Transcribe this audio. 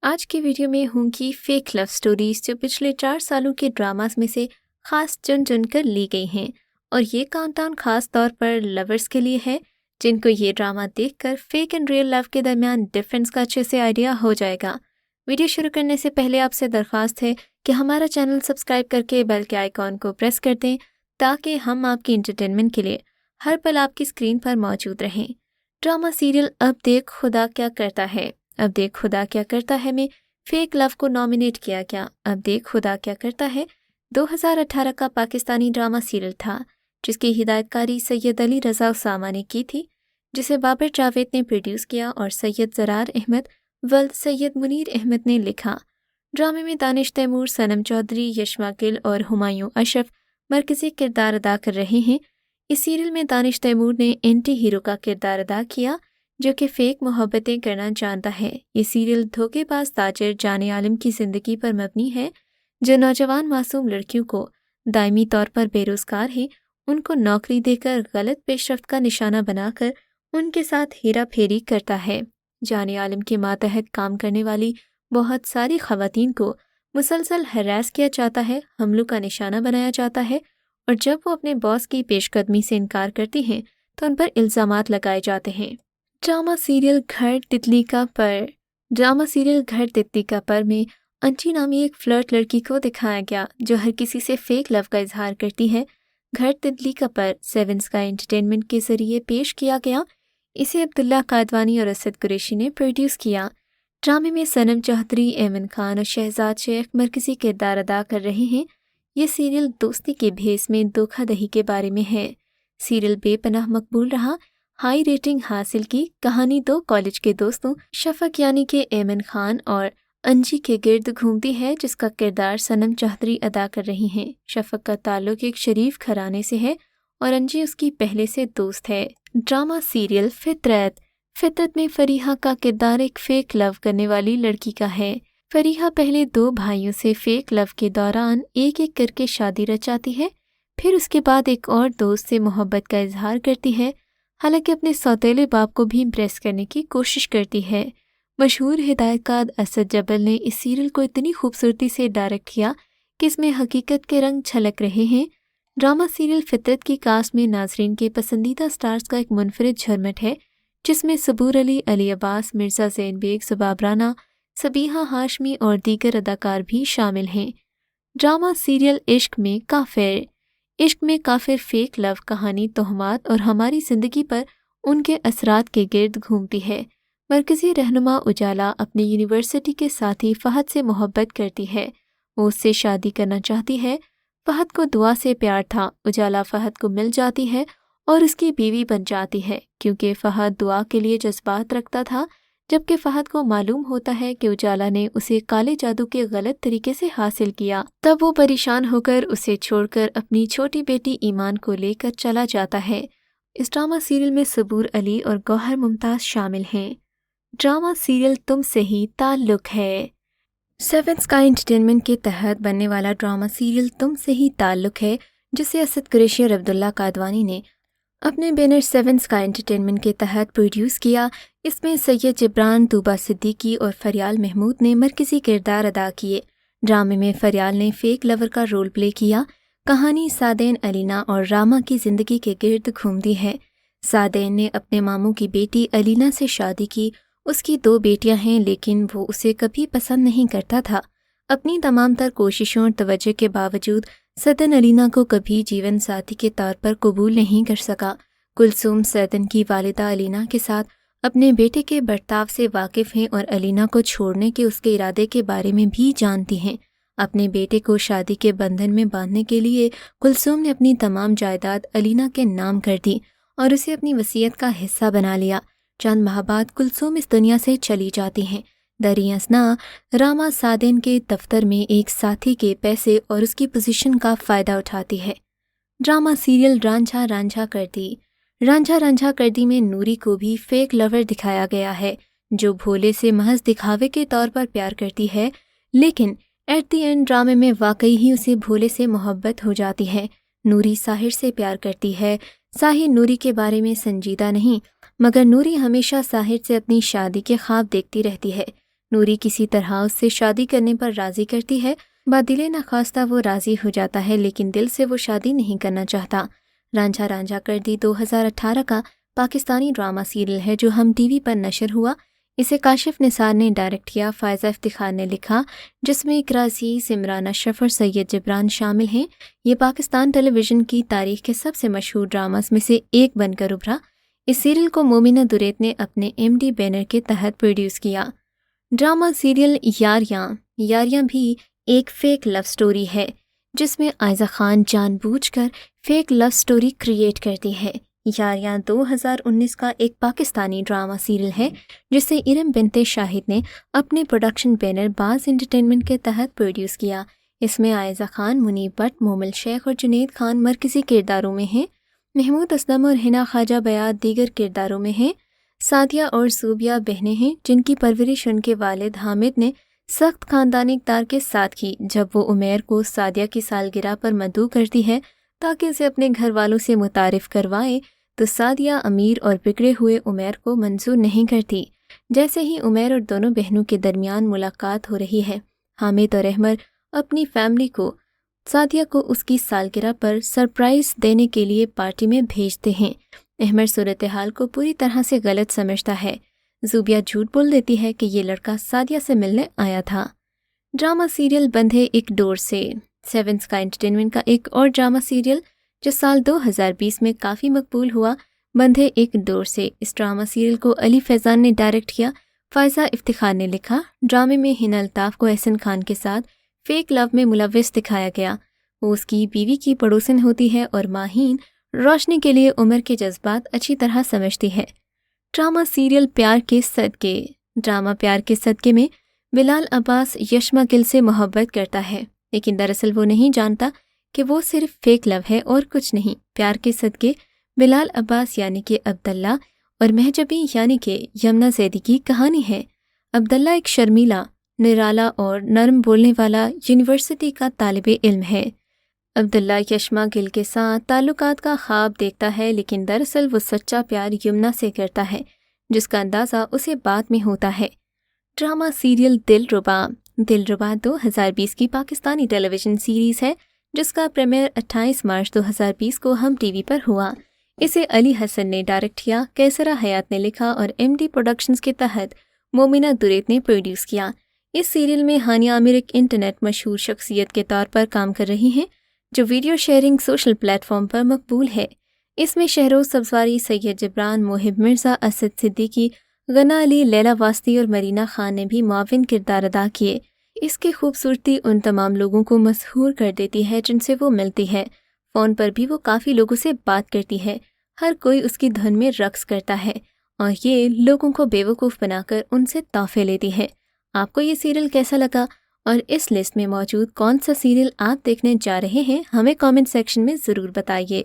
آج کی ویڈیو میں ہوں کی فیک لو سٹوریز جو پچھلے 4 سالوں کے ڈراماز میں سے خاص چن چن کر لی گئی ہیں، اور یہ کاؤنٹ ڈاؤن خاص طور پر لورز کے لیے ہے جن کو یہ ڈرامہ دیکھ کر فیک اینڈ ریئل لو کے درمیان ڈفرینس کا اچھے سے آئیڈیا ہو جائے گا۔ ویڈیو شروع کرنے سے پہلے آپ سے درخواست ہے کہ ہمارا چینل سبسکرائب کر کے بیل کے آئیکن کو پریس کر دیں تاکہ ہم آپ کی انٹرٹینمنٹ کے لیے ہر پل آپ کی اسکرین پر موجود رہیں۔ ڈرامہ سیریل اب دیکھ خدا کیا کرتا ہے اب دیکھ خدا کیا کرتا ہے میں فیک لو کو نامینیٹ کیا گیا۔ اب دیکھ خدا کیا کرتا ہے 2018 کا پاکستانی ڈرامہ سیریل تھا جس کی ہدایت کاری سید علی رضا اسامہ نے کی تھی، جسے بابر جاوید نے پروڈیوس کیا اور سید زرار احمد ولد سید منیر احمد نے لکھا۔ ڈرامے میں دانش تیمور، صنم چودھری، یشما گل اور ہمایوں اشرف مرکزی کردار ادا کر رہے ہیں۔ اس سیریل میں دانش تیمور نے اینٹی ہیرو کا کردار ادا کیا جو کہ فیک محبتیں کرنا جانتا ہے۔ یہ سیریل دھوکے باز تاجر جان عالم کی زندگی پر مبنی ہے جو نوجوان معصوم لڑکیوں کو دائمی طور پر بے روزگار ہیں ان کو نوکری دے کر غلط پیش رفت کا نشانہ بنا کر ان کے ساتھ ہیرا پھیری کرتا ہے۔ جان عالم کے ماتحت کام کرنے والی بہت ساری خواتین کو مسلسل ہراس کیا جاتا ہے، حملوں کا نشانہ بنایا جاتا ہے، اور جب وہ اپنے باس کی پیش قدمی سے انکار کرتی ہیں تو ان پر الزامات لگائے جاتے ہیں۔ ڈرامہ سیریل گھر تتلی کا پر میں انچی نامی ایک فلرٹ لڑکی کو دکھایا گیا جو ہر کسی سے فیک لو کا اظہار کرتی ہے۔ گھر تتلی کا پر 7 اسکائی انٹرٹینمنٹ کے ذریعے پیش کیا گیا۔ اسے عبداللہ قادوانی اور اسد قریشی نے پروڈیوس کیا۔ ڈرامے میں صنم چودھری، ایمن خان اور شہزاد شیخ مرکزی کردار ادا کر رہے ہیں۔ یہ سیریل دوستی کے بھیس میں دھوکہ دہی کے بارے میں ہے۔ سیریل بے پناہ مقبول رہا، ہائی ریٹنگ حاصل کی۔ کہانی 2 کالج کے دوستوں شفق یعنی کہ ایمن خان اور انجی کے گرد گھومتی ہے جس کا کردار صنم چودھری ادا کر رہی ہیں۔ شفق کا تعلق ایک شریف گھرانے سے ہے اور انجی اس کی پہلے سے دوست ہے۔ ڈرامہ سیریل فطرت میں فریحہ کا کردار ایک فیک لو کرنے والی لڑکی کا ہے۔ فریحہ پہلے 2 بھائیوں سے فیک لو کے دوران ایک ایک کر کے شادی رچاتی ہے، پھر اس کے بعد ایک اور دوست سے محبت کا اظہار کرتی ہے، حالانکہ اپنے سوتیلے باپ کو بھی امپریس کرنے کی کوشش کرتی ہے۔ مشہور ہدایت کار اسد جبل نے اس سیریل کو اتنی خوبصورتی سے ڈائریکٹ کیا کہ اس میں حقیقت کے رنگ چھلک رہے ہیں۔ ڈرامہ سیریل فطرت کی کاسٹ میں ناظرین کے پسندیدہ سٹارز کا ایک منفرد جھرمٹ ہے جس میں صبور علی، علی عباس، مرزا زین بیگ، زباب رانا، سبیحہ ہاشمی اور دیگر اداکار بھی شامل ہیں۔ ڈرامہ سیریل عشق میں کافر فیک لو کہانی تہمات اور ہماری زندگی پر ان کے اثرات کے گرد گھومتی ہے۔ مرکزی رہنما اجالا اپنی یونیورسٹی کے ساتھی فہد سے محبت کرتی ہے، وہ اس سے شادی کرنا چاہتی ہے۔ فہد کو دعا سے پیار تھا، اجالا فہد کو مل جاتی ہے اور اس کی بیوی بن جاتی ہے کیونکہ فہد دعا کے لیے جذبات رکھتا تھا، جبکہ فہد کو معلوم ہوتا ہے کہ اجالا نے اسے کالے جادو کے غلط طریقے سے حاصل کیا۔ تب وہ پریشان ہو کر اسے چھوڑ کر اپنی چھوٹی بیٹی ایمان کو لے کر چلا جاتا ہے۔ اس ڈرامہ سیریل میں صبور علی اور گوہر ممتاز شامل ہیں۔ ڈرامہ سیریل تم سے ہی تعلق ہے 7 اسکائی انٹرٹینمنٹ کے تحت بننے والا ڈرامہ سیریل تم سے ہی تعلق ہے جسے اسد قریشی اور عبداللہ قادوانی نے اپنے بینر 7 اسکائی انٹرٹینمنٹ کے تحت پروڈیوس کیا۔ اس میں سید جبران، طوبہ صدیقی اور فریال محمود نے مرکزی کردار ادا کیے۔ ڈرامے میں فریال نے فیک لور کا رول پلے کیا۔ کہانی سعدین، علینا اور راما کی زندگی کے گرد گھومتی ہے۔ سعدین نے اپنے ماموں کی بیٹی علینا سے شادی کی۔ اس کی 2 بیٹیاں ہیں لیکن وہ اسے کبھی پسند نہیں کرتا تھا۔ اپنی تمام تر کوششوں اور توجہ کے باوجود سعدین علینا کو کبھی جیون ساتھی کے طور پر قبول نہیں کر سکا۔ کلثوم سعدین کی والدہ علینا کے ساتھ اپنے بیٹے کے برتاؤ سے واقف ہیں اور علینا کو چھوڑنے کے اس کے ارادے کے بارے میں بھی جانتی ہیں۔ اپنے بیٹے کو شادی کے بندھن میں باندھنے کے لیے کلثوم نے اپنی تمام جائیداد علینا کے نام کر دی اور اسے اپنی وصیت کا حصہ بنا لیا۔ چند ماہ بعد کلثوم اس دنیا سے چلی جاتی ہیں۔ دریں اثنا راما سعدین کے دفتر میں ایک ساتھی کے پیسے اور اس کی پوزیشن کا فائدہ اٹھاتی ہے۔ ڈرامہ سیریل رانجھا رانجھا کردی میں نوری کو بھی فیک لور دکھایا گیا ہے جو بھولے سے محض دکھاوے کے طور پر پیار کرتی ہے، لیکن ایٹ دی اینڈ ڈرامے میں واقعی ہی اسے بھولے سے محبت ہو جاتی ہے۔ نوری ساحر سے پیار کرتی ہے۔ ساحر نوری کے بارے میں سنجیدہ نہیں، مگر نوری ہمیشہ ساحر سے اپنی شادی کے خواب دیکھتی رہتی ہے۔ نوری کسی طرح اس سے شادی کرنے پر راضی کرتی ہے۔ بادل نخواستہ وہ راضی ہو جاتا ہے لیکن دل سے وہ شادی نہیں کرنا چاہتا۔ رانجھا رانجھا کردی 2018 کا پاکستانی ڈرامہ سیریل ہے جو ہم ٹی وی پر نشر ہوا۔ اسے کاشف نثار نے ڈائریکٹ کیا، فائزہ افتخار نے لکھا، جس میں اقرا عزیز، عمران اشرف اور سید جبران شامل ہیں۔ یہ پاکستان ٹیلی ویژن کی تاریخ کے سب سے مشہور ڈراماز میں سے ایک بن کر ابھرا۔ اس سیریل کو مومنہ دوریت نے اپنے MD بینر کے تحت پروڈیوس کیا۔ ڈرامہ سیریل یاریاں بھی ایک فیک لو سٹوری ہے جس میں عائزہ خان جان بوجھ کر فیک لو سٹوری کریٹ کرتی ہے۔ یاریاں 2019 کا ایک پاکستانی ڈرامہ سیریل ہے جسے ارم بنت شاہد نے اپنے پروڈکشن بینر باز انٹرٹینمنٹ کے تحت پروڈیوس کیا۔ اس میں عائزہ خان، منیب بٹ، مومل شیخ اور جنید خان مرکزی کرداروں میں ہیں۔ محمود اسلم اور حنا خواجہ بیات دیگر کرداروں میں ہیں۔ سعدیہ اور زوبیہ بہنیں ہیں جن کی پرورش ان کے والد حامد نے سخت خاندانی اقدار کے ساتھ کی۔ جب وہ عمیر کو سعدیہ کی سالگرہ پر مدعو کرتی ہے تاکہ اسے اپنے گھر والوں سے متعارف کروائے تو سعدیہ امیر اور بگڑے ہوئے عمیر کو منظور نہیں کرتی۔ جیسے ہی عمیر اور دونوں بہنوں کے درمیان ملاقات ہو رہی ہے، حامد اور احمد اپنی فیملی کو سعدیہ کو اس کی سالگرہ پر سرپرائز دینے کے لیے پارٹی میں بھیجتے ہیں۔ احمد صورتحال کو پوری طرح سے غلط سمجھتا ہے۔ زوبیہ جھوٹ بول دیتی ہے کہ یہ لڑکا سعدیہ سے ملنے آیا تھا۔ ڈرامہ سیریل بندھے ایک ڈور سے 7 اسکائی انٹرٹینمنٹ کا ایک اور ڈرامہ سیریل جو سال 2020 میں کافی مقبول ہوا، بندھے ایک ڈور سے۔ اس ڈرامہ سیریل کو علی فیضان نے ڈائریکٹ کیا، فائزہ افتخار نے لکھا۔ ڈرامے میں حنا الطاف کو احسن خان کے ساتھ فیک لو میں ملوث دکھایا گیا۔ وہ اس کی بیوی کی پڑوسن ہوتی ہے اور ماہین روشنی کے لیے عمر کے جذبات اچھی طرح سمجھتی ہے۔ ڈرامہ سیریل پیار کے صدقے۔ ڈرامہ پیار کے صدقے میں بلال عباس یشما گل سے محبت کرتا ہے لیکن دراصل وہ نہیں جانتا کہ وہ صرف فیک لو ہے اور کچھ نہیں۔ پیار کے صدقے بلال عباس یعنی کہ عبداللہ اور مہجبی یعنی کہ یمنا زیدی کی کہانی ہے۔ عبداللہ ایک شرمیلا، نرالا اور نرم بولنے والا یونیورسٹی کا طالب علم ہے۔ عبداللہ یشما گل کے ساتھ تعلقات کا خواب دیکھتا ہے لیکن دراصل وہ سچا پیار یمنا سے کرتا ہے جس کا اندازہ اسے بعد میں ہوتا ہے۔ ڈرامہ سیریل دلربا 2020 کی پاکستانی ٹیلی ویژن سیریز ہے جس کا پریمیئر 28 مارچ 2020 کو ہم ٹی وی پر ہوا۔ اسے علی حسن نے ڈائریکٹ کیا، کیسرا حیات نے لکھا اور MD پروڈکشنز کے تحت مومنہ دوریت نے پروڈیوس کیا۔ اس سیریل میں ہانیہ عامر ایک انٹرنیٹ مشہور شخصیت کے طور پر کام کر رہی ہیں جو video sharing social platform پر مقبول ہے۔ اس میں شہروز سبزواری، سید جبران، موہب مرزا، اسد صدیقی، غنا علی، لیلا واسطی اور مرینا خان نے بھی معاون کردار ادا کیے۔ اس کی خوبصورتی ان تمام لوگوں کو مسحور کر دیتی ہے جن سے وہ ملتی ہے۔ فون پر بھی وہ کافی لوگوں سے بات کرتی ہے، ہر کوئی اس کی دھن میں رقص کرتا ہے اور یہ لوگوں کو بیوقوف بنا کر ان سے تحفے لیتی ہے۔ آپ کو یہ سیریل کیسا لگا اور اس لسٹ میں موجود کون سا سیریل آپ دیکھنے جا رہے ہیں؟ ہمیں کامنٹ سیکشن میں ضرور بتائیے۔